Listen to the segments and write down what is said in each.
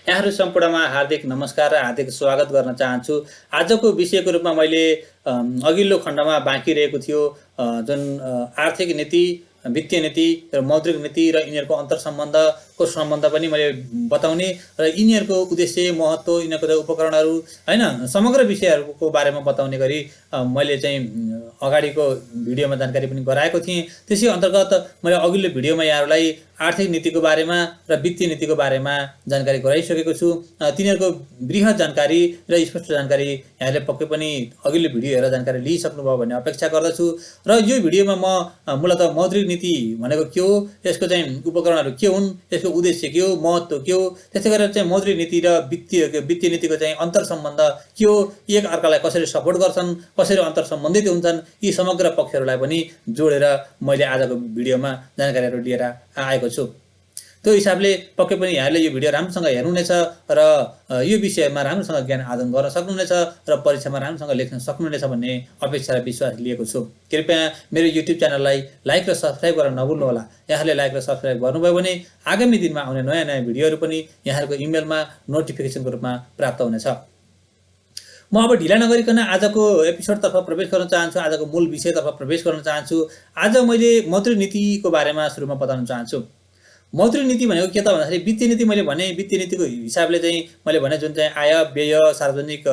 यहाँहरू सम्पूर्णमा हार्दिक नमस्कार र हार्दिक स्वागत गर्न चाहन्छु। आजको विषयको रूपमा मैले अघिल्लो खण्डमा बाँकी रहेको थियो जुन आर्थिक नीति, वित्तीय नीति र मौद्रिक नीति र यिनीहरूको अन्तर्सम्बन्धको सम्बन्ध पनि मैले बताउने र यिनीहरूको उद्देश्य, महत्त्व, यिनीहरूको उपकरणहरू हैन समग्र विषयहरूको बारेमा बताउने गरी मैले चाहिँ अगाडिको भिडियोमा जानकारी पनि गराएको थिएँ। त्यसै अन्तर्गत मैले अघिल्लो भिडियोमा यहाँहरूलाई आर्थिक नीतिको बारेमा र वित्तीय नीतिको बारेमा जानकारी गराइसकेको छु। तिनीहरूको बृहत जानकारी र स्पष्ट जानकारी यहाँले पक्कै पनि अघिल्लो भिडियो हेरेर जानकारी लिइसक्नुभयो भन्ने अपेक्षा गर्दछु। र यो भिडियोमा म मूलतः मौद्रिक नीति भनेको के हो, यसको चाहिँ उपकरणहरू के हुन्, यसको उद्देश्य के हो, महत्त्व के हो, त्यसै गरेर चाहिँ मौद्रिक नीति र वित्तीय नीतिको चाहिँ अन्तर्सम्बन्ध के हो, एक अर्कालाई कसरी सपोर्ट गर्छन्, कसरी अन्तर्सम्बन्धित हुन्छन्, यी समग्र पक्षहरूलाई पनि जोडेर मैले आजको भिडियोमा जानकारीहरू लिएर आएको छु। त्यो हिसाबले पक्कै पनि यहाँले यो भिडियो राम्रोसँग हेर्नुहुनेछ र यो विषयमा राम्रोसँग ज्ञान आर्जन गर्न सक्नुहुनेछ र परीक्षामा राम्रोसँग लेख्न सक्नुहुनेछ भन्ने अपेक्षा र विश्वास लिएको छु। कृपया मेरो युट्युब च्यानललाई लाइक र सब्सक्राइब गर्न नभुल्नुहोला। यहाँले लाइक र सब्सक्राइब गर्नुभयो भने आगामी दिनमा आउने नयाँ नयाँ भिडियोहरू पनि यहाँहरूको इमेलमा नोटिफिकेसनको रूपमा प्राप्त हुनेछ। म अब ढिला नगरिकन आजको एपिसोडतर्फ प्रवेश गर्न चाहन्छु, आजको मूल विषयतर्फ प्रवेश गर्न चाहन्छु। आज मैले मौद्रिक नीतिको बारेमा सुरुमा बताउन चाहन्छु। मौद्रिक नीति भनेको के त भन्दाखेरि वित्तीय नीति मैले भने वित्तीय नीतिको हिसाबले चाहिँ मैले भने जुन चाहिँ आय, व्यय, सार्वजनिक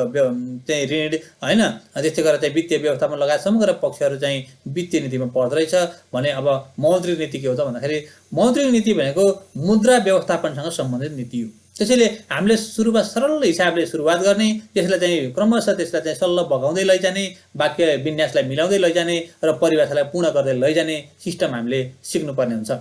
चाहिँ ऋण हैन, त्यस्तै गरेर चाहिँ वित्तीय व्यवस्थापन लगायत समग्र पक्षहरू चाहिँ वित्तीय नीतिमा पर्दो रहेछ भने अब मौद्रिक नीति के हो त भन्दाखेरि मौद्रिक नीति भनेको मुद्रा व्यवस्थापनसँग सम्बन्धित नीति हो। त्यसैले हामीले सुरुमा सरल हिसाबले सुरुवात गर्ने, त्यसलाई चाहिँ क्रमशः त्यसलाई चाहिँ सल्ल बगाउँदै लैजाने, वाक्य विन्यासलाई मिलाउँदै लैजाने र परिभाषालाई पूर्ण गर्दै लैजाने सिस्टम हामीले सिक्नुपर्ने हुन्छ।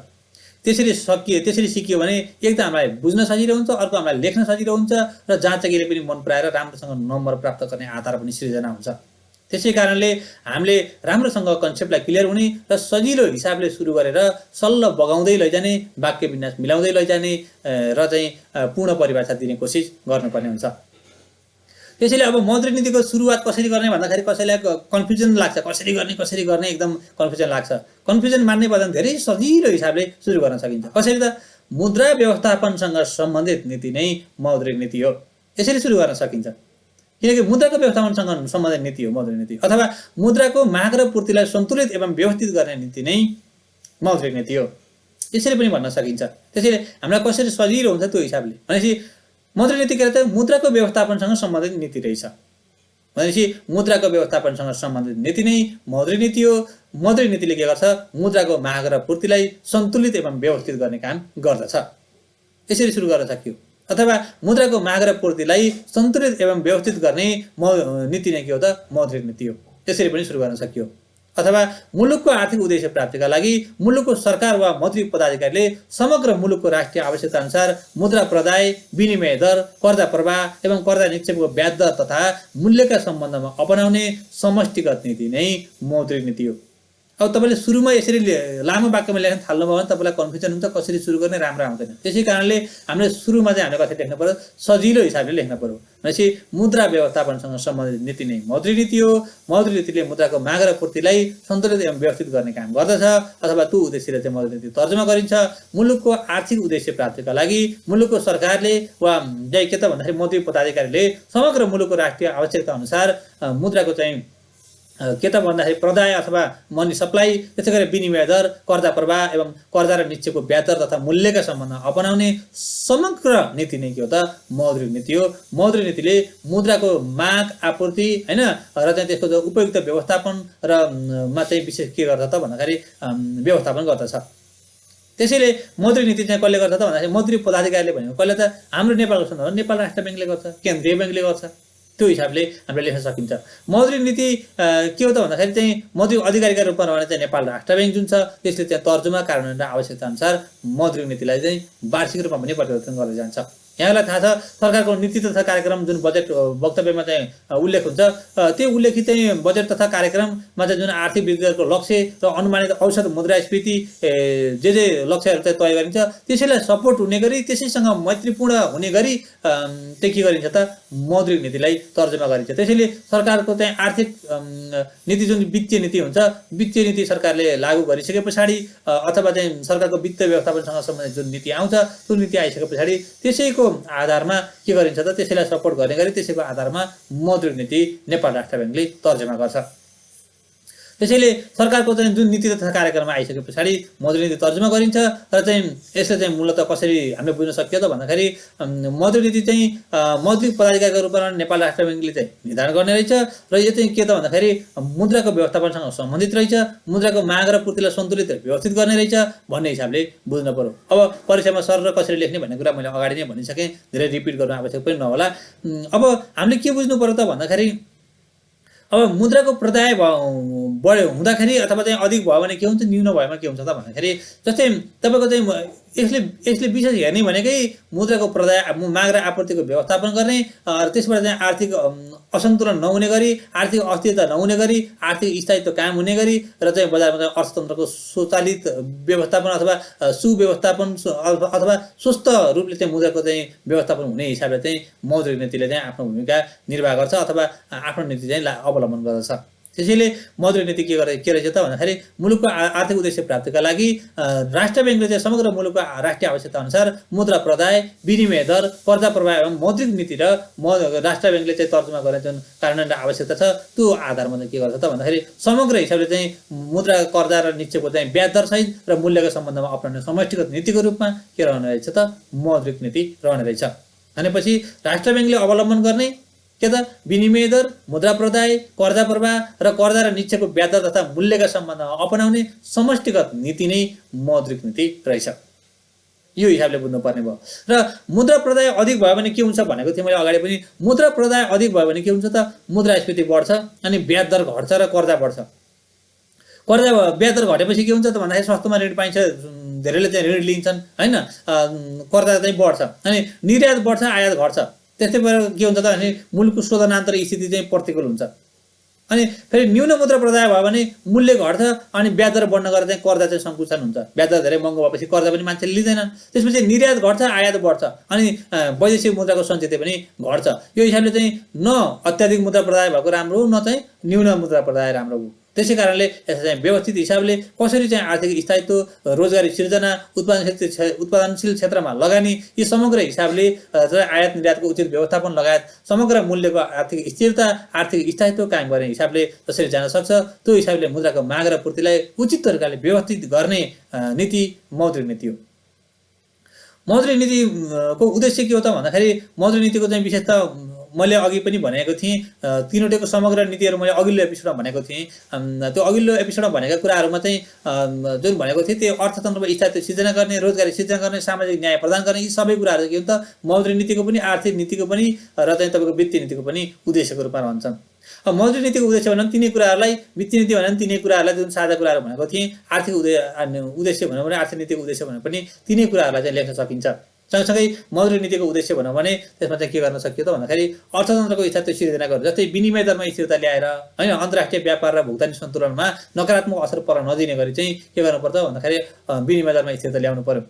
त्यसरी सिकियो भने एक त हामीलाई बुझ्न सजिलो हुन्छ, अर्को हामीलाई लेख्न सजिलो हुन्छ र जाँचकीले पनि मन पराएर राम्रोसँग नम्बर प्राप्त गर्ने आधार पनि सृजना हुन्छ। त्यसै कारणले हामीले राम्रोसँग कन्सेप्टलाई क्लियर हुने र सजिलो हिसाबले सुरु गरेर सल्ल बगाउँदै लैजाने, वाक्य विन्यास मिलाउँदै लैजाने र चाहिँ पूर्ण परिभाषा दिने कोसिस गर्नुपर्ने हुन्छ। त्यसैले अब मौद्रिक नीतिको सुरुवात कसरी गर्ने भन्दाखेरि कसैलाई कन्फ्युजन लाग्छ, कसरी गर्ने एकदम कन्फ्युजन लाग्छ। कन्फ्युजन मान्ने पर्दा धेरै सजिलो हिसाबले सुरु गर्न सकिन्छ। कसरी त मुद्रा व्यवस्थापनसँग सम्बन्धित नीति नै मौद्रिक नीति हो। यसरी सुरु गर्न सकिन्छ किनकि मुद्राको व्यवस्थापनसँग सम्बन्धित नीति हो मौद्रिक नीति, अथवा मुद्राको माग र पूर्तिलाई सन्तुलित एवं व्यवस्थित गर्ने नीति नै मौद्रिक नीति हो। यसरी पनि भन्न सकिन्छ। त्यसैले हामीलाई कसरी सजिलो हुन्छ त्यो हिसाबले भनेपछि मौद्रिक नीति के त मुद्राको व्यवस्थापनसँग सम्बन्धित नीति रहेछ भनेपछि मुद्राको व्यवस्थापनसँग सम्बन्धित नीति नै मौद्रिक नीति हो। मौद्रिक नीतिले के गर्छ, मुद्राको माग र पूर्तिलाई सन्तुलित एवं व्यवस्थित गर्ने काम गर्दछ। यसरी सुरु गर्न सकियो। अथवा मुद्राको माग र पूर्तिलाई सन्तुलित एवं व्यवस्थित गर्ने नीति नै के हो त मौद्रिक नीति हो। यसरी पनि सुरु गर्न सकियो। अथवा मुलुकको आर्थिक उद्देश्य प्राप्तिका लागि मुलुकको सरकार वा मौद्रिक पदाधिकारीले समग्र मुलुकको राष्ट्रिय आवश्यकता अनुसार मुद्रा प्रदाय, विनिमय दर, कर्जा प्रवाह एवं कर्जा निक्षेपको ब्याज दर तथा मूल्यका सम्बन्धमा अपनाउने समष्टिगत नीति नै मौद्रिक नीति हो। अब तपाईँले सुरुमा यसरी लामो वाक्यमा लेख्न थाल्नुभयो भने तपाईँलाई कन्फ्युजन हुन्छ, कसरी सुरु गर्ने राम्रो आउँदैन। त्यसै कारणले हामीले सुरुमा चाहिँ हामीले कसरी लेख्नु पर्यो, सजिलो हिसाबले लेख्न पर्यो। भनेपछि मुद्रा व्यवस्थापनसँग सम्बन्धित नीति नै मौद्रिक नीति हो। मौद्रिक नीतिले मुद्राको माग र पूर्तिलाई सन्तुलित एवं व्यवस्थित गर्ने काम गर्दछ, अथवा त्यो उद्देश्यले चाहिँ मौद्रिक नीति तर्जुमा गरिन्छ। मुलुकको आर्थिक उद्देश्य प्राप्तिका लागि मुलुकको सरकारले वा चाहिँ के त भन्दाखेरि मौद्रिक पदाधिकारीले समग्र मुलुकको राष्ट्रिय आवश्यकता अनुसार मुद्राको चाहिँ के त भन्दाखेरि प्रदाय अथवा मनी सप्लाई, त्यसै गरी विनिमय दर, कर्जा प्रवाह एवं कर्जा र निक्षेपको ब्याज दर तथा मूल्यका सम्बन्धमा अपनाउने समग्र नीति नै के हो त मौद्रिक नीति हो। मौद्रिक नीतिले मुद्राको माग, आपूर्ति हैन र चाहिँ त्यसको जो उपयुक्त व्यवस्थापन र मा चाहिँ विशेष के गर्छ त भन्दाखेरि व्यवस्थापन गर्दछ। त्यसैले मौद्रिक नीति चाहिँ कसले गर्छ त भन्दाखेरि मौद्रिक पदाधिकारीले भनेको कसले त हाम्रो नेपालको सन्दर्भमा नेपाल राष्ट्र ब्याङ्कले गर्छ, केन्द्रीय ब्याङ्कले गर्छ। त्यो हिसाबले हामीले लेख्न सकिन्छ। मौद्रिक नीति के हो त भन्दाखेरि चाहिँ मौद्रिक अधिकारीका रूपमा रहने चाहिँ नेपाल राष्ट्र ब्याङ्क जुन छ त्यसले चाहिँ तर्जुमा, कार्यान्वयन र आवश्यकता अनुसार मौद्रिक नीतिलाई चाहिँ वार्षिक रूपमा पनि परिवर्तन गर्दै जान्छ। यहाँलाई थाहा छ सरकारको नीति तथा कार्यक्रम जुन बजेट वक्तव्यमा चाहिँ उल्लेख हुन्छ, त्यो उल्लेखित चाहिँ बजेट तथा कार्यक्रममा चाहिँ जुन आर्थिक वृद्धिको लक्ष्य र अनुमानित औसत मुद्रास्फीति जे लक्ष्यहरू चाहिँ तय गरिन्छ त्यसैलाई सपोर्ट हुने गरी, त्यसैसँग मैत्रीपूर्ण हुने गरी त्यो के गरिन्छ त मौद्रिक नीतिलाई तर्जुमा गरिन्छ। त्यसैले सरकारको चाहिँ आर्थिक नीति जुन वित्तीय नीति हुन्छ, वित्तीय नीति सरकारले लागू गरिसके पछाडि अथवा चाहिँ सरकारको वित्त व्यवस्थापनसँग सम्बन्धित जुन नीति आउँछ त्यो नीति आइसके पछाडि त्यसैको आधारमा के गरिन्छ त त्यसैलाई सपोर्ट गर्ने गरी त्यसैको आधारमा मौद्रिक नीति नेपाल राष्ट्र ब्याङ्कले तर्जुमा गर्छ। त्यसैले सरकारको चाहिँ जुन नीति तथा कार्यक्रममा आइसके पछाडि मौद्रिक नीति तर्जुमा गरिन्छ र चाहिँ यसले चाहिँ मूलतः कसरी हामीले बुझ्न सकियो त भन्दाखेरि मौद्रिक नीति चाहिँ मौद्रिक पदाधिकारीको रूपमा नेपाल राष्ट्र ब्याङ्कले चाहिँ निर्धारण गर्ने रहेछ र यो चाहिँ के त भन्दाखेरि मुद्राको व्यवस्थापनसँग सम्बन्धित रहेछ, मुद्राको माग र पूर्तिलाई सन्तुलित व्यवस्थित गर्ने रहेछ भन्ने हिसाबले बुझ्न पर्यो। अब परीक्षामा सर र कसरी लेख्ने भन्ने कुरा मैले अगाडि नै भनिसकेँ, धेरै रिपिट गर्नु आवश्यक पनि नहोला। अब हामीले के बुझ्नु पर्यो त भन्दाखेरि अब मुद्राको प्रदाय बढ्यो हुँदाखेरि अथवा चाहिँ अधिक भयो भने के हुन्छ, न्यून भएमा के हुन्छ त भन्दाखेरि जस्तै तपाईँको चाहिँ यसले विशेष हेर्ने भनेकै मुद्राको प्रदाय माग र आपूर्तिको व्यवस्थापन गर्ने र त्यसबाट चाहिँ आर्थिक असन्तुलन नहुने गरी, आर्थिक अस्थिरता नहुने गरी, आर्थिक स्थायित्व कायम हुने गरी र चाहिँ बजारमा चाहिँ अर्थतन्त्रको स्वचालित व्यवस्थापन अथवा सुव्यवस्थापन अथवा स्वस्थ रूपले चाहिँ मुद्राको चाहिँ व्यवस्थापन हुने हिसाबले चाहिँ मौद्रिक नीतिले चाहिँ आफ्नो भूमिका निर्वाह गर्छ अथवा आफ्नो नीति चाहिँ अवलम्बन गर्दछ। त्यसैले मौद्रिक नीति के रहेछ त भन्दाखेरि मुलुकको आर्थिक उद्देश्य प्राप्तिका लागि राष्ट्र ब्याङ्कले चाहिँ समग्र मुलुकको राष्ट्रिय आवश्यकता अनुसार मुद्रा प्रदाय, विनिमय दर, कर्जा प्रवाह एवं मौद्रिक नीति र राष्ट्र ब्याङ्कले चाहिँ तर्जुमा गर्ने जुन कार्यान्वयन आवश्यकता छ त्यो आधारमा चाहिँ के गर्छ त भन्दाखेरि समग्र हिसाबले चाहिँ मुद्रा, कर्जा र निक्षेपको चाहिँ ब्याज दर सहित र मूल्यको सम्बन्धमा अपनाउने समष्टिगत नीतिको रूपमा के रहने रहेछ त मौद्रिक नीति रहने रहेछ। भनेपछि राष्ट्र ब्याङ्कले अवलम्बन गर्ने के त विनिमय दर, मुद्रा प्रदाय, कर्जा प्रवाह र कर्जा र निक्षेपको ब्याज दर तथा मूल्यका सम्बन्धमा अपनाउने समष्टिगत नीति नै मौद्रिक नीति रहेछ। यो हिसाबले बुझ्नुपर्ने भयो। र मुद्रा प्रदाय अधिक भयो भने के हुन्छ भनेको थिएँ मैले अगाडि पनि। मुद्रा प्रदाय अधिक भयो भने के हुन्छ त मुद्रास्फीति बढ्छ अनि ब्याज दर घट्छ र कर्जा बढ्छ। कर्जा ब्याज दर घटेपछि के हुन्छ त भन्दाखेरि सस्तोमा ऋण पाइन्छ, धेरैले चाहिँ ऋण लिन्छन् हैन, कर्जा चाहिँ बढ्छ अनि निर्यात बढ्छ, आयात घट्छ। त्यस्तै भएर के हुन्छ त भने मुलुकको शोधनान्तर स्थिति चाहिँ प्रतिकूल हुन्छ। अनि फेरि न्यून मुद्रा प्रदाय भयो भने मूल्य घट्छ अनि ब्याज दर बढ्न गएर चाहिँ कर्जा चाहिँ सङ्कुचन हुन्छ। ब्याज दर धेरै महँगो भएपछि कर्जा पनि मान्छेले लिँदैनन्। त्यसपछि निर्यात घट्छ, आयात बढ्छ अनि वैदेशिक मुद्राको सञ्चित पनि घट्छ। यो हिसाबले चाहिँ न अत्याधिक मुद्रा प्रदाय भएको राम्रो हो, न चाहिँ न्यून मुद्रा प्रदाय राम्रो हो। त्यसै कारणले यसलाई चाहिँ व्यवस्थित हिसाबले कसरी चाहिँ आर्थिक स्थायित्व, रोजगारी सिर्जना, उत्पादनशील क्षेत्रमा लगानी, यी समग्र हिसाबले आयात निर्यातको उचित व्यवस्थापन लगायत समग्र मूल्यको आर्थिक स्थिरता, आर्थिक स्थायित्व कायम गर्ने हिसाबले जसरी जान सक्छ त्यो हिसाबले मुद्राको माग र पूर्तिलाई उचित तरिकाले व्यवस्थित गर्ने नीति मौद्रिक नीति हो। मौद्रिक नीतिको उद्देश्य के हो त भन्दाखेरि मौद्रिक नीतिको चाहिँ विशेषता मैले अघि पनि भनेको थिएँ, तीनवटैको समग्र नीतिहरू मैले अघिल्लो एपिसोडमा भनेको थिएँ। त्यो अघिल्लो एपिसोडमा भनेका कुराहरूमा चाहिँ जुन भनेको थिएँ त्यो अर्थतन्त्रमा स्थायित्व सिर्जना गर्ने, रोजगारी सिर्जना गर्ने, सामाजिक न्याय प्रदान गर्ने, यी सबै कुराहरू के हो त मौद्रिक नीतिको पनि, आर्थिक नीतिको पनि र चाहिँ तपाईँको वित्तीय नीतिको पनि उद्देश्यको रूपमा रहन्छन्। अब मौद्रिक नीतिको उद्देश्य भन्दा तिनै कुराहरूलाई, वित्तीय नीति भन्दा तिनै कुराहरूलाई जुन साझा कुराहरू भनेको थिएँ, आर्थिक उद्देश्य भन्यो भने, आर्थिक नीतिको उद्देश्य भने पनि तिनै कुराहरूलाई चाहिँ लेख्न सकिन्छ। सँगसँगै मौद्रिक नीतिको उद्देश्य भनौँ भने त्यसमा चाहिँ के गर्न सकियो त भन्दाखेरि अर्थतन्त्रको स्थायित्व सिर्जना गर्नु, जस्तै विनिमय दरमा स्थिरता ल्याएर हैन, अन्तर्राष्ट्रिय व्यापार र भुक्तानी सन्तुलनमा नकारात्मक असर पर्न नदिने गरी चाहिँ के गर्नुपर्छ भन्दाखेरि विनिमय दरमा स्थिरता ल्याउनु पर्यो।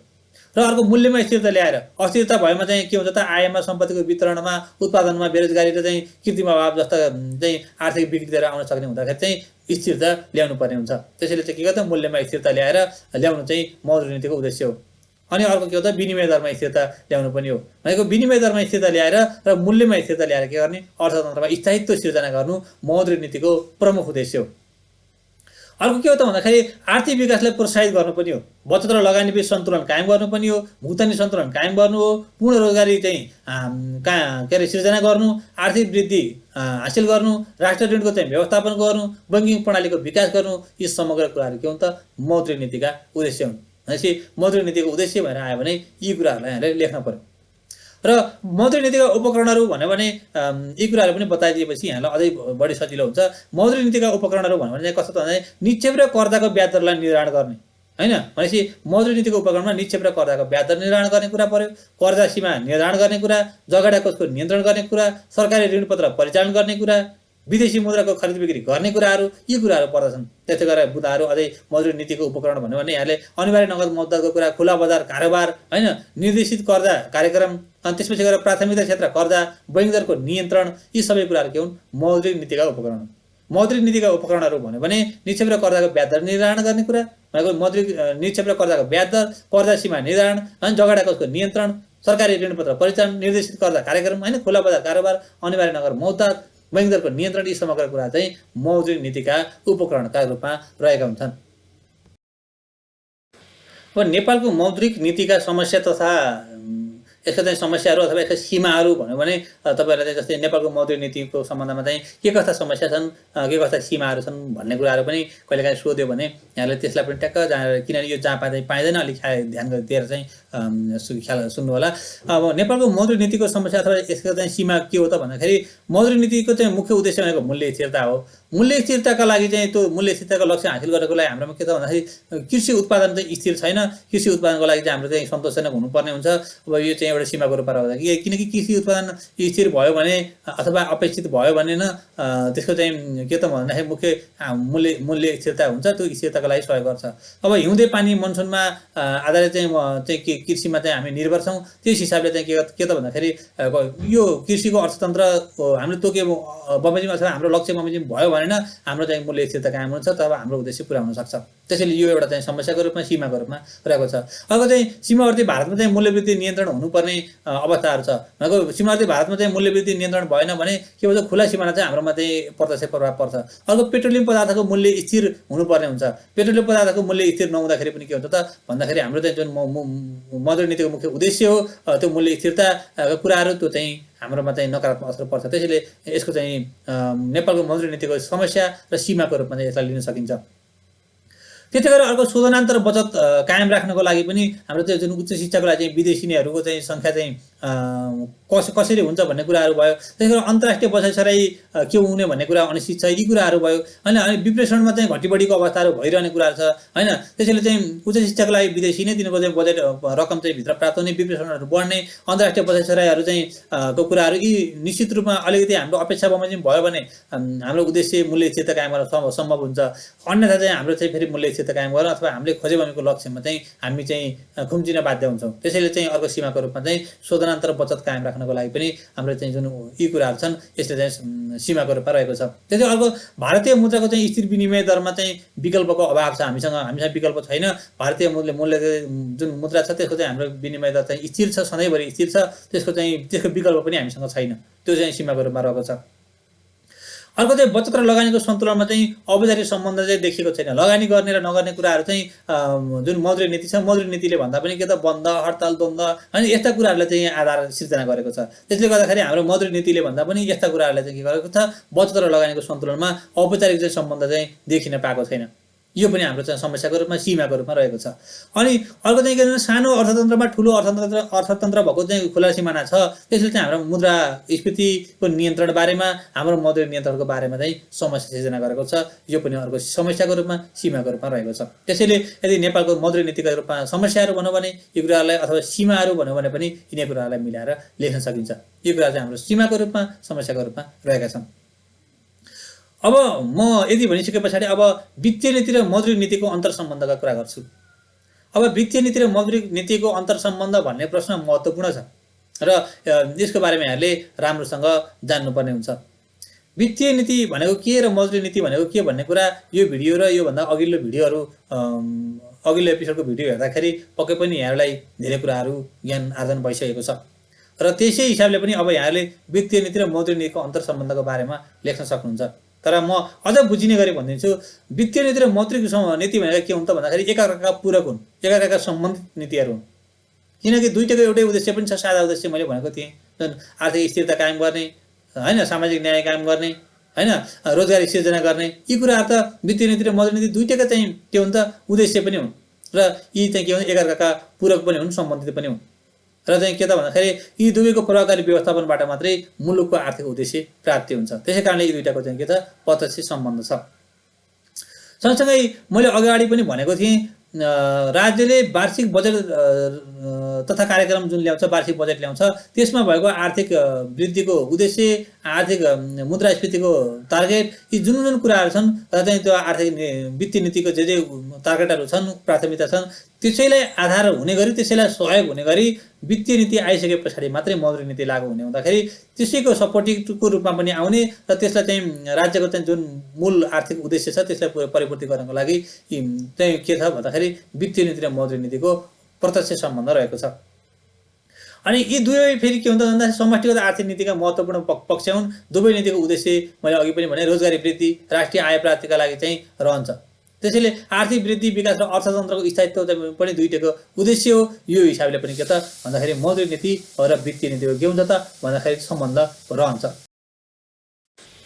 र अर्को मूल्यमा स्थिरता ल्याएर, अस्थिरता भएमा चाहिँ के हुन्छ त आयमा, सम्पत्तिको वितरणमा, उत्पादनमा बेरोजगारी र चाहिँ कृत्रिम अभाव जस्ता चाहिँ आर्थिक विकृतिहरू आउन सक्ने हुँदाखेरि चाहिँ स्थिरता ल्याउनु पर्ने हुन्छ। त्यसैले चाहिँ के गर्छ मूल्यमा स्थिरता ल्याएर ल्याउनु चाहिँ मौद्रिक नीतिको उद्देश्य हो। अनि अर्को के हो त विनिमय दरमा स्थिरता ल्याउनु पनि हो। भनेको विनिमय दरमा स्थिरता ल्याएर र मूल्यमा स्थिरता ल्याएर के गर्ने अर्थतन्त्रमा स्थायित्व सिर्जना गर्नु मौद्रिक नीतिको प्रमुख उद्देश्य हो। अर्को के हो त भन्दाखेरि आर्थिक विकासलाई प्रोत्साहित गर्नु पनि हो, बचत र लगानी बीच सन्तुलन कायम गर्नु पनि हो, भुक्तानी सन्तुलन कायम गर्नु हो, पूर्ण रोजगारी चाहिँ के अरे सिर्जना गर्नु, आर्थिक वृद्धि हासिल गर्नु, राष्ट्र ऋणको चाहिँ व्यवस्थापन गर्नु, बैंकिङ प्रणालीको विकास गर्नु, यी समग्र कुराहरू के हुन् त मौद्रिक नीतिका उद्देश्य हुन्। भनेपछि मौद्रिक नीतिको उद्देश्य भनेर आयो भने यी कुराहरूलाई हामीले लेख्न पर्यो। र मौद्रिक नीतिका उपकरणहरू भन्यो भने यी कुराहरू पनि बताइदिएपछि यहाँलाई अझै बढी सजिलो हुन्छ। मौद्रिक नीतिका उपकरणहरू भन्यो भने कस्तो त भन्दा निक्षेप र कर्जाको ब्याज दरलाई निर्धारण गर्ने हैन। भनेपछि मौद्रिक नीतिको उपकरणमा निक्षेप र कर्जाको ब्याज दर निर्धारण गर्ने कुरा पर्यो, कर्जा सीमा निर्धारण गर्ने कुरा, जगडा कोषको नियन्त्रण गर्ने कुरा, सरकारी ऋणपत्र परिचालन गर्ने कुरा, विदेशी मुद्राको खरिद बिक्री गर्ने कुराहरू, यी कुराहरू पर्दछन्। त्यस्तै गरेर बुदाहरू अझै मौद्रिक नीतिको उपकरण भन्यो भने यहाँले अनिवार्य नगद मुद्दाको कुरा, खुला बजार कारोबार हैन, निर्देशित कर्जा कार्यक्रम, अनि त्यसपछि गएर प्राथमिकता क्षेत्र कर्जा, बैंक दरको नियन्त्रण, यी सबै कुराहरू के हुन् मौद्रिक नीतिका उपकरण। मौद्रिक नीतिका उपकरणहरू भन्यो भने निक्षेप र कर्जाको ब्याज दर निर्धारण गर्ने कुरा भनेको मौद्रिक निक्षेप र कर्जाको ब्याज दर, कर्जा सीमा निर्धारण अनि जगडा कोषको नियन्त्रण, सरकारी ऋणपत्र परिचालन, निर्देशित कर्जा कार्यक्रम, होइन, खुला बजार कारोबार, अनिवार्य नगर मौद्दा, बैंक दरको नियन्त्रण, यी समग्र कुरा चाहिँ मौद्रिक नीतिका उपकरणका रूपमा रहेका हुन्छन्। अब नेपालको मौद्रिक नीतिका समस्या तथा यसका चाहिँ समस्याहरू अथवा यसका सीमाहरू भन्यो भने तपाईँहरूलाई चाहिँ जस्तै नेपालको मौद्रिक नीतिको सम्बन्धमा चाहिँ के कस्ता समस्या छन्, के कस्ता सीमाहरू छन् भन्ने कुराहरू पनि कहिलेकाहीँ सोध्यो भने यहाँले त्यसलाई पनि ट्याक्क जानेर, किनभने यो जहाँ पाँदै पाइँदैन, अलिक ध्यान दिएर चाहिँ ख्याल सुन्नु होला। अब नेपालको मौद्रिक नीतिको समस्या अथवा यसको चाहिँ सीमा के हो त भन्दाखेरि मौद्रिक नीतिको चाहिँ मुख्य उद्देश्य भनेको मूल्य स्थिरता हो। मूल्य स्थिरताका लागि चाहिँ त्यो मूल्य स्थिरताको लक्ष्य हासिल गर्नको लागि हाम्रोमा के त भन्दाखेरि कृषि उत्पादन चाहिँ स्थिर छैन। कृषि उत्पादनको लागि चाहिँ हाम्रो चाहिँ सन्तोषजनक हुनुपर्ने हुन्छ। अब यो चाहिँ एउटा सीमाको रूपमा रहँदा किनकि कृषि उत्पादन स्थिर भयो भने अथवा अपेक्षित भयो भने न त्यसको चाहिँ के त भन्दाखेरि मुख्य मूल्य स्थिरता हुन्छ, त्यो स्थिरताको लागि सहयोग गर्छ। अब हिउँदे पानी मनसुनमा आधारित चाहिँ कृषिमा चाहिँ हामी निर्भर छौँ। त्यस हिसाबले चाहिँ के त भन्दाखेरि यो कृषिको अर्थतन्त्र हामीले तोके बमोजिम अथवा हाम्रो लक्ष्य बमोजिम भयो भने न हाम्रो चाहिँ मूल्य स्थिरता कायम हुन्छ, तब हाम्रो उद्देश्य पुरा हुन सक्छ। त्यसैले यो एउटा चाहिँ समस्याको रूपमा, सीमाको रूपमा रहेको छ। अर्को चाहिँ सीमावर्ती भारतमा चाहिँ मूल्यवृद्धि नियन्त्रण हुनुपर्ने अवस्थाहरू छ। भनेको सीमावर्ती भारतमा चाहिँ मूल्यवृद्धि नियन्त्रण भएन भने के भन्छ, खुला सीमाना चाहिँ हाम्रोमा चाहिँ प्रत्यक्ष प्रभाव पर्छ। अर्को पेट्रोलियम पदार्थको मूल्य स्थिर हुनुपर्ने हुन्छ। पेट्रोलियम पदार्थको मूल्य स्थिर नहुँदाखेरि पनि के हुन्छ त भन्दाखेरि हाम्रो चाहिँ जुन मौद्रिक नीतिको मुख्य उद्देश्य हो त्यो मूल्य स्थिरताको कुराहरू त्यो चाहिँ हाम्रोमा चाहिँ नकारात्मक असर पर्छ। त्यसैले यसको चाहिँ नेपालको मौद्रिक नीतिको समस्या र सीमाको रूपमा चाहिँ यसलाई लिन सकिन्छ। त्यस्तै गरेर अर्को शोधनान्तर बचत कायम राख्नको लागि पनि हाम्रो चाहिँ जुन उच्च शिक्षाको लागि चाहिँ विदेशिनीहरूको चाहिँ सङ्ख्या चाहिँ कसरी हुन्छ भन्ने कुराहरू भयो। त्यसै गरी अन्तर्राष्ट्रिय बसाइसराई के हुने भन्ने कुरा अनिश्चित छ, यी कुराहरू भयो होइन। अनि विप्रेषणमा चाहिँ घटी बढीको अवस्थाहरू भइरहने कुराहरू छ होइन। त्यसैले चाहिँ उच्च शिक्षाको लागि विदेशी नै तिनीहरूको चाहिँ बजेट रकम चाहिँ भित्र प्राप्त हुने, विप्रेषणहरू बढ्ने, अन्तर्राष्ट्रिय बसाइसराईहरू चाहिँ को कुराहरू यी निश्चित रूपमा अलिकति हाम्रो अपेक्षा बमोजिम भयो भने हाम्रो उद्देश्य मूल्य स्थिरता कायम गर्न सम्भव हुन्छ। अन्यथा चाहिँ हाम्रो चाहिँ फेरि मूल्य स्थिरता कायम गर्न अथवा हामीले खोजे भनेको लक्ष्यमा चाहिँ हामी चाहिँ खुम्चिन बाध्य हुन्छौँ। त्यसैले चाहिँ अर्को सीमाको रूपमा चाहिँ शोधनान्तर बचत कायम राख्नको लागि पनि हाम्रो चाहिँ जुन यी कुराहरू छन् यसले चाहिँ सीमाको रूपमा रहेको छ। त्यसै अर्को भारतीय मुद्राको चाहिँ स्थिर विनिमय दरमा चाहिँ विकल्पको अभाव छ। हामीसँग विकल्प छैन। भारतीय मूल्य जुन मुद्रा छ त्यसको चाहिँ हाम्रो विनिमय दर चाहिँ स्थिर छ, सधैँभरि स्थिर छ। त्यसको विकल्प पनि हामीसँग छैन। त्यो चाहिँ सीमाको रूपमा रहेको छ। अर्को चाहिँ बचत र लगानीको सन्तुलनमा चाहिँ औपचारिक सम्बन्ध चाहिँ देखिएको छैन। लगानी गर्ने र नगर्ने कुराहरू चाहिँ जुन मौद्रिक नीति छ, मौद्रिक नीतिले भन्दा पनि के त बन्द, हडताल, द्वन्द होइन यस्ता कुराहरूलाई चाहिँ आधार सिर्जना गरेको छ। त्यसले गर्दाखेरि हाम्रो मौद्रिक नीतिले भन्दा पनि यस्ता कुराहरूलाई चाहिँ के गरेको छ, बचत र लगानीको सन्तुलनमा औपचारिक चाहिँ सम्बन्ध चाहिँ देखिन पाएको छैन। यो पनि हाम्रो चाहिँ समस्याको रूपमा, सीमाको रूपमा रहेको छ। अनि अर्को चाहिँ के भन्छ, सानो अर्थतन्त्रमा ठुलो अर्थतन्त्र भएको चाहिँ खुला सिमाना छ। त्यसले चाहिँ हाम्रो मुद्रास्फीतिको नियन्त्रण बारेमा, हाम्रो मौद्रिक नियन्त्रणको बारेमा चाहिँ समस्या सिर्जना गरेको छ। यो पनि अर्को समस्याको रूपमा, सीमाको रूपमा रहेको छ। त्यसैले यदि नेपालको मौद्रिक नीतिको रूपमा समस्याहरू भनौँ भने यी कुराहरूलाई अथवा सीमाहरू भनौँ भने पनि यिनै कुराहरूलाई मिलाएर लेख्न सकिन्छ। यो कुरा चाहिँ हाम्रो सीमाको रूपमा, समस्याको रूपमा रहेका छन्। अब म यदि भनिसके पछाडि अब वित्तीय नीति र मौद्रिक नीतिको अन्तर्सम्बन्धका कुरा गर्छु। अब वित्तीय नीति र मौद्रिक नीतिको अन्तर्सम्बन्ध भन्ने प्रश्न महत्त्वपूर्ण छ र यसको बारेमा यहाँले राम्रोसँग जान्नुपर्ने हुन्छ। वित्तीय नीति भनेको के र मौद्रिक नीति भनेको के भन्ने कुरा यो भिडियो र योभन्दा अघिल्लो भिडियोहरू, अघिल्लो एपिसोडको भिडियो हेर्दाखेरि पक्कै पनि यहाँलाई धेरै कुराहरू ज्ञान आर्जन भइसकेको छ र त्यसै हिसाबले पनि अब यहाँले वित्तीय नीति र मौद्रिक नीतिको अन्तर्सम्बन्धको बारेमा लेख्न सक्नुहुन्छ। तर म अझ बुझिने गरी भनिदिन्छु, वित्तीय नीति र मौद्रिक नीति भनेको के हुन्छ भन्दाखेरि एकाअर्काका पूरक हुन्, एकाअर्काका सम्बन्धित नीतिहरू हुन्। किनकि दुईटैको एउटै उद्देश्य पनि छ, साझा उद्देश्य मैले भनेको थिएँ, जुन आर्थिक स्थिरता कायम गर्ने होइन, सामाजिक न्याय कायम गर्ने होइन, रोजगारी सिर्जना गर्ने, यी कुराहरू त वित्तीय नीति र मौद्रिक नीति दुईटैका चाहिँ के हुन्छ उद्देश्य पनि हुन् र यी चाहिँ के हुन्छ एकाअर्काका पूरक पनि हुन्, सम्बन्धित पनि हुन्। र चाहिँ के त भन्दाखेरि यी दुवैको प्रभावकारी व्यवस्थापनबाट मात्रै मुलुकको आर्थिक उद्देश्य प्राप्ति हुन्छ। त्यसै कारणले यी दुईटाको चाहिँ के त प्रत्यक्ष सम्बन्ध छ। सँगसँगै मैले अगाडि पनि भनेको थिएँ, राज्यले वार्षिक बजेट तथा कार्यक्रम जुन ल्याउँछ, वार्षिक बजेट ल्याउँछ, त्यसमा भएको आर्थिक वृद्धिको उद्देश्य, आर्थिक मुद्रास्फीतिको टार्गेट, यी जुन जुन कुराहरू छन् र चाहिँ त्यो आर्थिक वित्तीय नीतिको जे टार्गेटहरू छन्, प्राथमिकता छन्, त्यसैलाई आधार हुने गरी, त्यसैलाई सहयोग हुने गरी वित्तीय नीति आइसके पछाडि मात्रै मौद्रिक नीति लागू हुने हुँदाखेरि त्यसैको सपोर्टिभको रूपमा पनि आउने र त्यसलाई चाहिँ राज्यको चाहिँ जुन मूल आर्थिक उद्देश्य छ त्यसलाई परिपूर्ति गर्नको लागि चाहिँ के छ भन्दाखेरि वित्तीय नीति र मौद्रिक नीतिको प्रत्यक्ष सम्बन्ध रहेको छ। अनि यी दुवै फेरि के हुन्छ भन्दा समष्टिगत आर्थिक नीतिका महत्त्वपूर्ण पक्ष हुन्। दुवै नीतिको उद्देश्य मैले अघि पनि भने रोजगारी वृद्धि, राष्ट्रिय आय प्राप्तिका लागि चाहिँ रहन्छ। त्यसैले आर्थिक वृद्धि, विकास र अर्थतन्त्रको स्थायित्व पनि दुईटैको उद्देश्य हो। यो हिसाबले पनि के त भन्दाखेरि मौद्रिक नीति र वित्तीय नीतिको के हुन्छ त भन्दाखेरि सम्बन्ध रहन्छ।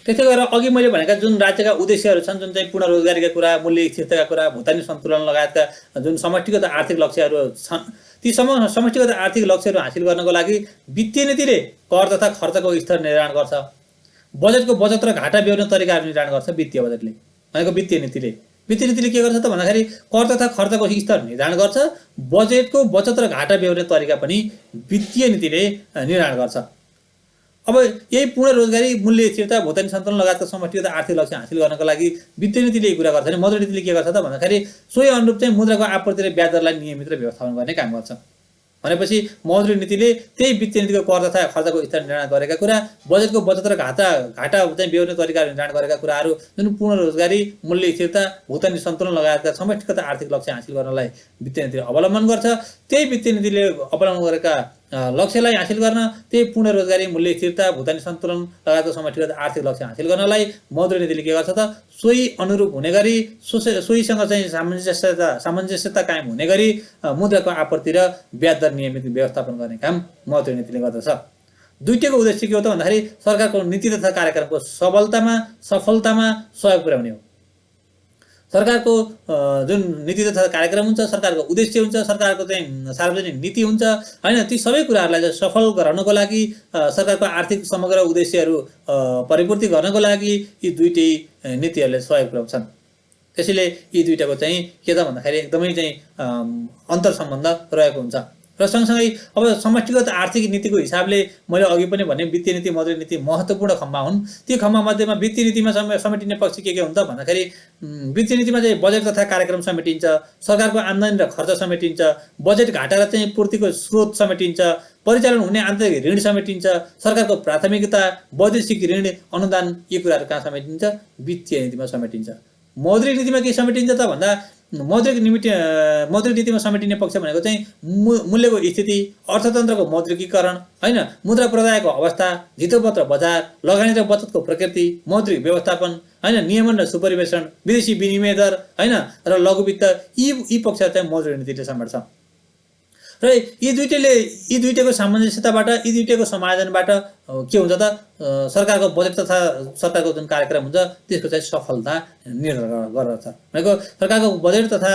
त्यसै गरेर अघि मैले भनेका जुन राज्यका उद्देश्यहरू छन्, जुन चाहिँ पूर्ण रोजगारीका कुरा, मूल्य स्थिरताका कुरा, भुक्तानी सन्तुलन लगायतका जुन समष्टिगत आर्थिक लक्ष्यहरू छन्, ती समष्टिगत आर्थिक लक्ष्यहरू हासिल गर्नको लागि वित्तीय नीतिले कर तथा खर्चको स्तर निर्धारण गर्छ। बजेटको बचत र घाटा बेहोर्ने तरिकाहरू निर्धारण गर्छ वित्तीय बजेटले, भनेको वित्तीय नीतिले के गर्छ त भन्दाखेरि कर तथा खर्चको स्तर निर्धारण गर्छ। बजेटको बचत र घाटा बेहोर्ने तरिका पनि वित्तीय नीतिले निर्धारण गर्छ। अब यही पूर्ण रोजगारी, मूल्य स्थिरता, भुक्तानी सन्तुलन लगायतका समष्टिगत आर्थिक लक्ष्य हासिल गर्नको लागि वित्तीय नीतिले कुरा गर्छ भने मौद्रिक नीतिले के गर्छ त भन्दाखेरि सोही अनुरूप चाहिँ मुद्राको आपूर्ति र ब्याज दरलाई नियमित र व्यवस्थापन गर्ने काम गर्छ। भनेपछि मौद्रिक नीतिले त्यही वित्तीय नीतिको कर तथा खर्चको स्तर निर्धारण गरेका कुरा, बजेटको बचत र घाटा चाहिँ बेहोर्ने तरिकाहरू निर्धारण गरेका कुराहरू, जुन पूर्ण रोजगारी, मूल्य स्थिरता, भुक्तानी सन्तुलन लगायतका समष्टिगत आर्थिक लक्ष्य हासिल गर्नलाई वित्तीय नीतिले अवलम्बन गर्छ। त्यही वित्तीय नीतिले अवलम्बन गरेका लक्ष्यलाई हासिल गर्न, त्यही पूर्ण रोजगारी, मूल्य स्थिरता, भुक्तानी सन्तुलन लगायतको समष्टिगत आर्थिक लक्ष्य हासिल गर्नलाई मौद्रिक नीतिले के गर्छ त सोही अनुरूप हुने गरी, सोहीसँग चाहिँ सामञ्जस्यता कायम हुने गरी मुद्राको आपूर्ति र ब्याज दर नियमित व्यवस्थापन गर्ने काम मौद्रिक नीतिले गर्दछ। दुईटैको उद्देश्य के हो त भन्दाखेरि सरकारको नीति तथा कार्यक्रमको सफलतामा सहयोग पुर्याउने हो। सरकारको जुन नीति तथा कार्यक्रम हुन्छ, सरकारको उद्देश्य हुन्छ, सरकारको चाहिँ सार्वजनिक नीति हुन्छ हैन, ती सबै कुराहरूलाई चाहिँ सफल गराउनको लागि, सरकारको आर्थिक समग्र उद्देश्यहरू परिपूर्ति गर्नको लागि यी दुईटै नीतिहरूले सहयोग पुर्याउँछन्। त्यसैले यी दुईटाको चाहिँ के त भन्दाखेरि एकदमै चाहिँ अन्तर सम्बन्ध रहेको हुन्छ। र सँगसँगै अब समष्टिगत आर्थिक नीतिको हिसाबले मैले अघि पनि भने वित्तीय नीति, मौद्रिक नीति महत्त्वपूर्ण खम्बा हुन्। ती खम्बा मध्येमा वित्तीय नीतिमा समेटिने पक्ष के हुन्छ भन्दाखेरि वित्तीय नीतिमा चाहिँ बजेट तथा कार्यक्रम समेटिन्छ, सरकारको आम्दानी र खर्च समेटिन्छ, बजेट घाटा र चाहिँ पूर्तिको स्रोत समेटिन्छ, परिचालन हुने आन्तरिक ऋण समेटिन्छ, सरकारको प्राथमिकता, वैदेशिक ऋण, अनुदान, यी कुराहरू कहाँ समेटिन्छ? वित्तीय नीतिमा समेटिन्छ। मौद्रिक नीतिमा के समेटिन्छ त भन्दा मौद्रिक नीतिमा समेटिने पक्ष भनेको चाहिँ मूल्यको स्थिति, अर्थतन्त्रको मौद्रिकीकरण हैन, मुद्रा प्रदायको अवस्था, धितोपत्र बजार, लगानी र बचतको प्रकृति, मौद्रिक व्यवस्थापन हैन, नियमन र सुपरिवेशन, विदेशी विनिमय दर हैन र लघु वित्त, यी पक्षहरू चाहिँ मौद्रिक नीतिले समेट्छ। र यी दुईटैको सामञ्जस्यताबाट, यी दुईटैको समायोजनबाट के हुन्छ त सरकारको बजेट तथा सरकारको जुन कार्यक्रम हुन्छ त्यसको चाहिँ सफलता निर्भर गर्दछ। भनेको सरकारको बजेट तथा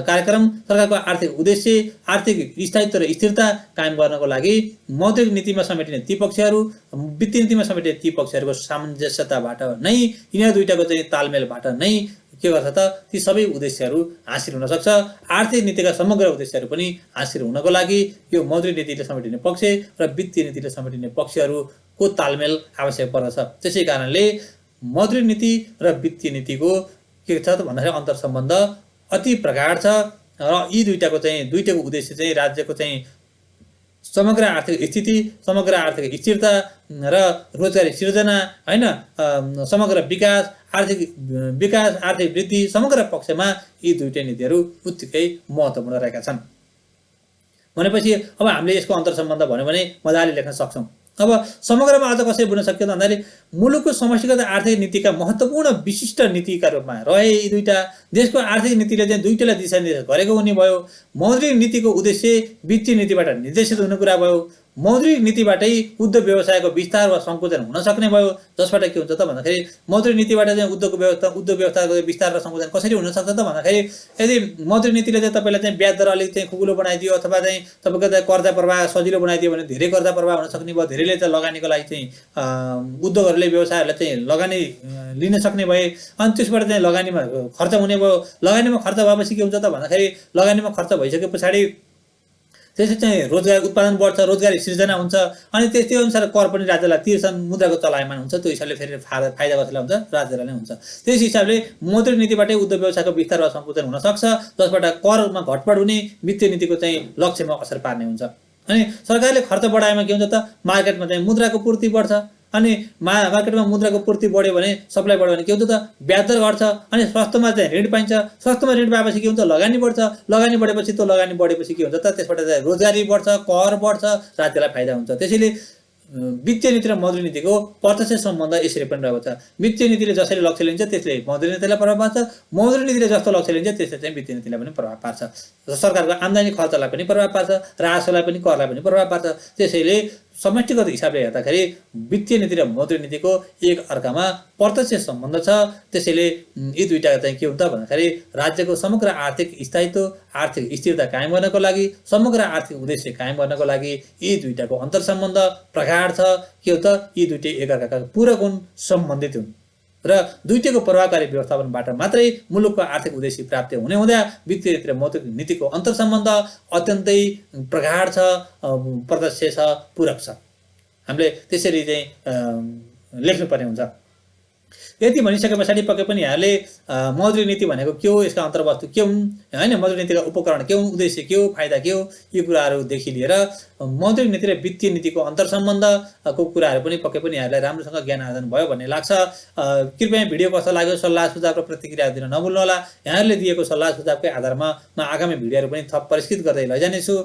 कार्यक्रम, सरकारको आर्थिक उद्देश्य, आर्थिक स्थायित्व र स्थिरता कायम गर्नको लागि मौद्रिक नीतिमा समेटिने ती पक्षहरू, वित्तीय नीतिमा समेटिने ती पक्षहरूको सामञ्जस्यताबाट नै, यिनीहरू दुईटाको चाहिँ तालमेलबाट नै के गर्छ त ती सबै उद्देश्यहरू हासिल हुन सक्छ। आर्थिक नीतिका समग्र उद्देश्यहरू पनि हासिल हुनको लागि यो मौद्रिक नीतिले समेटिने पक्ष र वित्तीय नीतिले समेटिने पक्षहरूको तालमेल आवश्यक पर्दछ। त्यसै कारणले मौद्रिक नीति र वित्तीय नीतिको के छ त भन्दाखेरि अन्तर सम्बन्ध अति प्रगाढ छ र यी दुईटाको उद्देश्य चाहिँ राज्यको चाहिँ समग्र आर्थिक स्थिति, समग्र आर्थिक स्थिरता र रोजगारी सिर्जना हैन, समग्र विकास, आर्थिक वृद्धि, समग्र पक्षमा यी दुईटै नीतिहरू उत्तिकै महत्त्वपूर्ण रहेका छन्। भनेपछि अब हामीले यसको अन्तर सम्बन्ध भन्यो भने मजाले लेख्न सक्छौँ। अब समग्रमा अझ कसरी बुझ्न सकियो त भन्दाखेरि मुलुकको समष्टिगत आर्थिक नीतिका महत्त्वपूर्ण विशिष्ट नीतिका रूपमा रहे यी दुईटा। देशको आर्थिक नीतिले चाहिँ दुईटैलाई दिशानिर्देश गरेको हुने भयो। मौद्रिक नीतिको उद्देश्य वित्तीय नीतिबाट निर्देशित हुने कुरा भयो। मौद्रिक नीतिबाटै उद्योग व्यवसायको विस्तार वा सङ्कुचन हुन सक्ने भयो, जसबाट के हुन्छ त भन्दाखेरि मौद्रिक नीतिबाट चाहिँ उद्योग व्यवस्थाको विस्तार र सङ्कुचन कसरी हुन सक्छ त भन्दाखेरि यदि मौद्रिक नीतिले चाहिँ तपाईँलाई चाहिँ ब्याज दर अलिक चाहिँ खुकुलो बनाइदियो अथवा चाहिँ तपाईँको चाहिँ कर्जा प्रवाह सजिलो बनाइदियो भने धेरै कर्जा प्रवाह हुन सक्ने भयो, धेरैले चाहिँ लगानीको लागि चाहिँ उद्योगहरूले, व्यवसायहरूले चाहिँ लगानी लिन सक्ने भए, अनि त्यसबाट चाहिँ लगानीमा खर्च हुने भयो। लगानीमा खर्च भएपछि के हुन्छ त भन्दाखेरि लगानीमा खर्च भइसके पछाडि त्यसै चाहिँ रोजगार उत्पादन बढ्छ, रोजगारी सिर्जना हुन्छ, अनि त्यस्तै अनुसार कर पनि राज्यलाई तिर्छन्, मुद्राको चलायमान हुन्छ। त्यो हिसाबले फेरि फाइदा कसैलाई हुन्छ? राज्यलाई नै हुन्छ। त्यस हिसाबले मौद्रिक नीतिबाटै उद्योग व्यवसायको विस्तार वा सङ्कुचन हुन सक्छ, जसबाट करमा घटबड हुने, वित्तीय नीतिको चाहिँ लक्ष्यमा असर पार्ने हुन्छ। अनि सरकारले खर्च बढाएमा के हुन्छ त मार्केटमा चाहिँ मुद्राको पूर्ति बढ्छ, अनि मार्केटमा मुद्राको पूर्ति बढ्यो भने सप्लाई बढ्यो भने के हुन्छ त ब्याज दर घट्छ अनि सस्तोमा चाहिँ ऋण पाइन्छ सस्तोमा ऋण पाएपछि के हुन्छ लगानी बढ्छ लगानी बढेपछि त्यो लगानी बढेपछि के हुन्छ त त्यसबाट चाहिँ रोजगारी बढ्छ कर बढ्छ राज्यलाई फाइदा हुन्छ त्यसैले वित्तीय नीति र मौद्रिक नीतिको प्रत्यक्ष सम्बन्ध यसरी पनि रहेको छ वित्तीय नीतिले जसरी लक्ष्य लिन्छ त्यसले मौद्रिक नीतिलाई प्रभाव पार्छ मौद्रिक नीतिले जस्तो लक्ष्य लिन्छ त्यसले चाहिँ वित्तीय नीतिलाई पनि प्रभाव पार्छ सरकारको आम्दानी खर्चलाई पनि प्रभाव पार्छ राजस्वलाई पनि करलाई पनि प्रभाव पार्छ त्यसैले समष्टिगत हिसाबले हेर्दाखेरि वित्तीय नीति र मौद्रिक नीतिको एक अर्कामा प्रत्यक्ष सम्बन्ध छ त्यसैले यी दुईटा चाहिँ के हुन्छ भन्दाखेरि राज्यको समग्र आर्थिक स्थायित्व आर्थिक स्थिरता कायम गर्नको लागि समग्र आर्थिक उद्देश्य कायम गर्नको लागि यी दुईटाको अन्तर सम्बन्ध प्रगाढ छ के हो त यी दुईटै एकअर्काका पूरक हुन् सम्बन्धित हुन् र दुईटैको प्रभावकारी व्यवस्थापनबाट मात्रै मुलुकको आर्थिक उद्देश्य प्राप्ति हुने हुँदा वित्तीय नीति र मौद्रिक नीतिको अन्तर सम्बन्ध अत्यन्तै प्रगाढ छ प्रत्यक्ष छ पूरक छ हामीले त्यसरी चाहिँ लेख्नुपर्ने हुन्छ यति भनिसके पछाडि पक्कै पनि यहाँले मौद्रिक नीति भनेको के हो यसका अन्तर्वस्तु के हुन् हैन मौद्रिक नीतिका उपकरण के हुन् उद्देश्य के हो फाइदा के हो यी कुराहरूदेखि लिएर मौद्रिक नीति र वित्तीय नीतिको अन्तर सम्बन्धको कुराहरू पनि पक्कै पनि यहाँलाई राम्रोसँग ज्ञान आर्जन भयो भन्ने लाग्छ कृपया भिडियो कस्तो लाग्यो सल्लाह सुझाव र प्रतिक्रिया दिन नभुल्नुहोला यहाँहरूले दिएको सल्लाह सुझावकै आधारमा म आगामी भिडियोहरू पनि थप परिष्कृत गर्दै लैजानेछु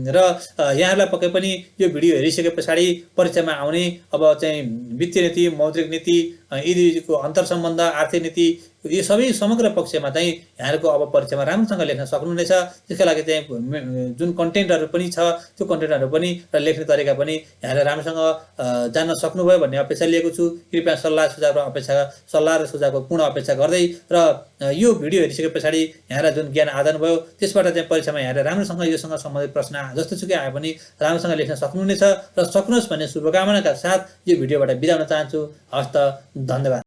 र यहाँहरूलाई पक्कै पनि यो भिडियो हेरिसके पछाडि परीक्षामा आउने अब चाहिँ वित्तीय नीति मौद्रिक नीति यी दुईको अन्तर सम्बन्ध आर्थिक नीति यो सबै समग्र पक्षमा चाहिँ यहाँहरूको अब परीक्षामा राम्रोसँग लेख्न सक्नुहुनेछ त्यसका लागि चाहिँ जुन कन्टेन्टहरू पनि छ त्यो कन्टेन्टहरू पनि र लेख्ने तरिका पनि यहाँले राम्रोसँग जान्न सक्नुभयो भन्ने अपेक्षा लिएको छु कृपया सल्लाह र सुझावको पूर्ण अपेक्षा गर्दै र यो भिडियो हेरिसके पछाडि यहाँलाई जुन ज्ञान आर्जन भयो त्यसबाट चाहिँ परीक्षामा यहाँले राम्रोसँग योसँग सम्बन्धित प्रश्न जस्तोसुकै आए पनि राम्रोसँग लेख्न सक्नुहुनेछ र सक्नुहोस् भन्ने शुभकामनाका साथ यो भिडियोबाट बिदा हुन चाहन्छु हस्त धन्यवाद।